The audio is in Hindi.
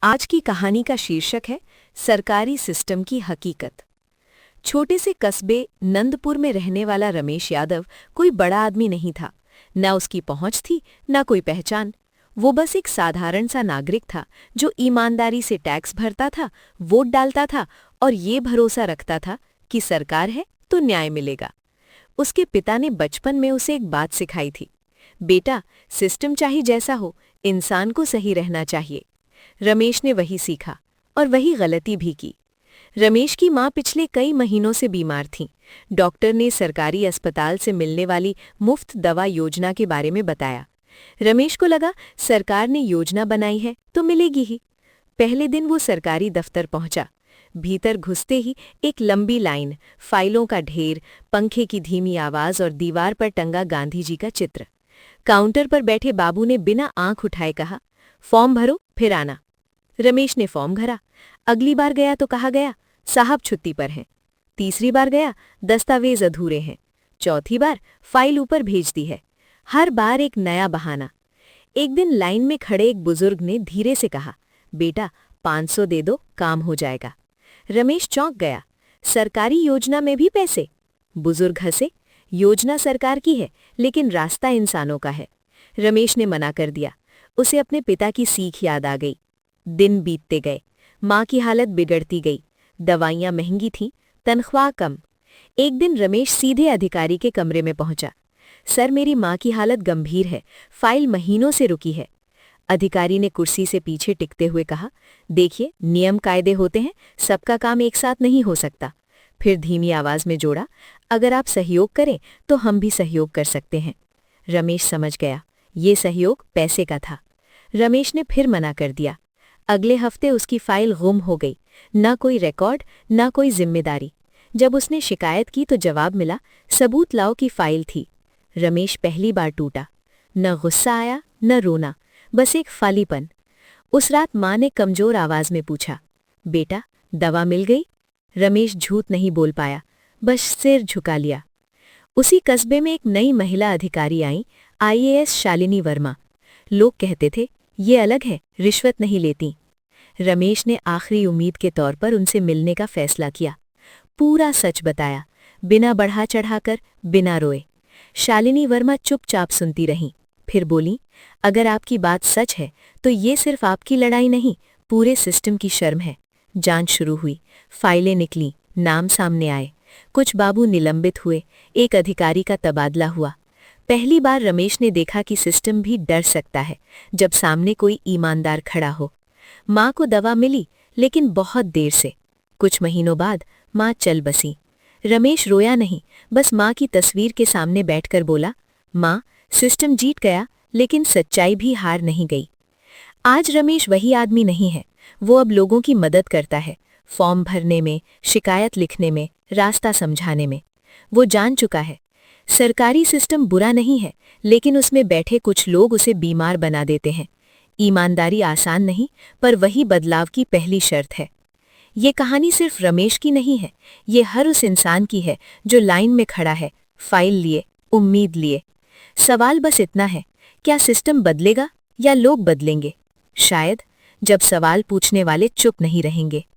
आज की कहानी का शीर्षक है सरकारी सिस्टम की हकीकत। छोटे से कस्बे नंदपुर में रहने वाला रमेश यादव कोई बड़ा आदमी नहीं था। न उसकी पहुंच थी न कोई पहचान। वो बस एक साधारण सा नागरिक था जो ईमानदारी से टैक्स भरता था, वोट डालता था और ये भरोसा रखता था कि सरकार है तो न्याय मिलेगा। उसके पिता ने बचपन में उसे एक बात सिखाई थी, बेटा, सिस्टम चाहे जैसा हो, इंसान को सही रहना चाहिए। रमेश ने वही सीखा और वही गलती भी की। रमेश की मां पिछले कई महीनों से बीमार थीं। डॉक्टर ने सरकारी अस्पताल से मिलने वाली मुफ्त दवा योजना के बारे में बताया। रमेश को लगा सरकार ने योजना बनाई है तो मिलेगी ही। पहले दिन वो सरकारी दफ्तर पहुंचा। भीतर घुसते ही एक लंबी लाइन, फाइलों का ढेर, पंखे की धीमी आवाज और दीवार पर टंगा गांधी जी का चित्र। काउंटर पर बैठे बाबू ने बिना आंख उठाए कहा, फॉर्म भरो फिर आना। रमेश ने फॉर्म भरा। अगली बार गया तो कहा गया, साहब छुट्टी पर हैं। तीसरी बार गया, दस्तावेज अधूरे हैं। चौथी बार, फाइल ऊपर भेज दी है। हर बार एक नया बहाना। एक दिन लाइन में खड़े एक बुजुर्ग ने धीरे से कहा, बेटा 500 दे दो, काम हो जाएगा। रमेश चौंक गया। सरकारी योजना में भी पैसे? बुजुर्ग हंसे, योजना सरकार की है लेकिन रास्ता इंसानों का है। रमेश ने मना कर दिया। उसे अपने पिता की सीख याद आ गई। दिन बीतते गए, माँ की हालत बिगड़ती गई। दवाइयाँ महंगी थीं, तनख्वाह कम। एक दिन रमेश सीधे अधिकारी के कमरे में पहुंचा। सर, मेरी माँ की हालत गंभीर है, फाइल महीनों से रुकी है। अधिकारी ने कुर्सी से पीछे टिकते हुए कहा, देखिए, नियम कायदे होते हैं, सबका काम एक साथ नहीं हो सकता। फिर धीमी आवाज में जोड़ा, अगर आप सहयोग करें तो हम भी सहयोग कर सकते हैं। रमेश समझ गया, ये सहयोग पैसे का था। रमेश ने फिर मना कर दिया। अगले हफ्ते उसकी फाइल गुम हो गई। न कोई रिकॉर्ड, न कोई जिम्मेदारी। जब उसने शिकायत की तो जवाब मिला, सबूत लाओ की फाइल थी। रमेश पहली बार टूटा। न गुस्सा आया न रोना, बस एक खालीपन। उस रात माँ ने कमजोर आवाज में पूछा, बेटा, दवा मिल गई? रमेश झूठ नहीं बोल पाया, बस सिर झुका लिया। उसी कस्बे में एक नई महिला अधिकारी आई, IAS शालिनी वर्मा। लोग कहते थे, ये अलग है, रिश्वत नहीं लेती। रमेश ने आखिरी उम्मीद के तौर पर उनसे मिलने का फैसला किया। पूरा सच बताया, बिना बढ़ा चढ़ाकर, बिना रोए। शालिनी वर्मा चुपचाप सुनती रहीं, फिर बोली, अगर आपकी बात सच है तो ये सिर्फ आपकी लड़ाई नहीं, पूरे सिस्टम की शर्म है। जांच शुरू हुई, फाइलें निकली, नाम सामने आए। कुछ बाबू निलंबित हुए, एक अधिकारी का तबादला हुआ। पहली बार रमेश ने देखा कि सिस्टम भी डर सकता है जब सामने कोई ईमानदार खड़ा हो। माँ को दवा मिली, लेकिन बहुत देर से। कुछ महीनों बाद माँ चल बसी। रमेश रोया नहीं, बस माँ की तस्वीर के सामने बैठकर बोला, माँ, सिस्टम जीत गया लेकिन सच्चाई भी हार नहीं गई। आज रमेश वही आदमी नहीं है। वो अब लोगों की मदद करता है, फॉर्म भरने में, शिकायत लिखने में, रास्ता समझाने में। वो जान चुका है, सरकारी सिस्टम बुरा नहीं है, लेकिन उसमें बैठे कुछ लोग उसे बीमार बना देते हैं। ईमानदारी आसान नहीं, पर वही बदलाव की पहली शर्त है। ये कहानी सिर्फ रमेश की नहीं है, ये हर उस इंसान की है जो लाइन में खड़ा है, फाइल लिए, उम्मीद लिए। सवाल बस इतना है, क्या सिस्टम बदलेगा या लोग बदलेंगे? शायद, जब सवाल पूछने वाले चुप नहीं रहेंगे।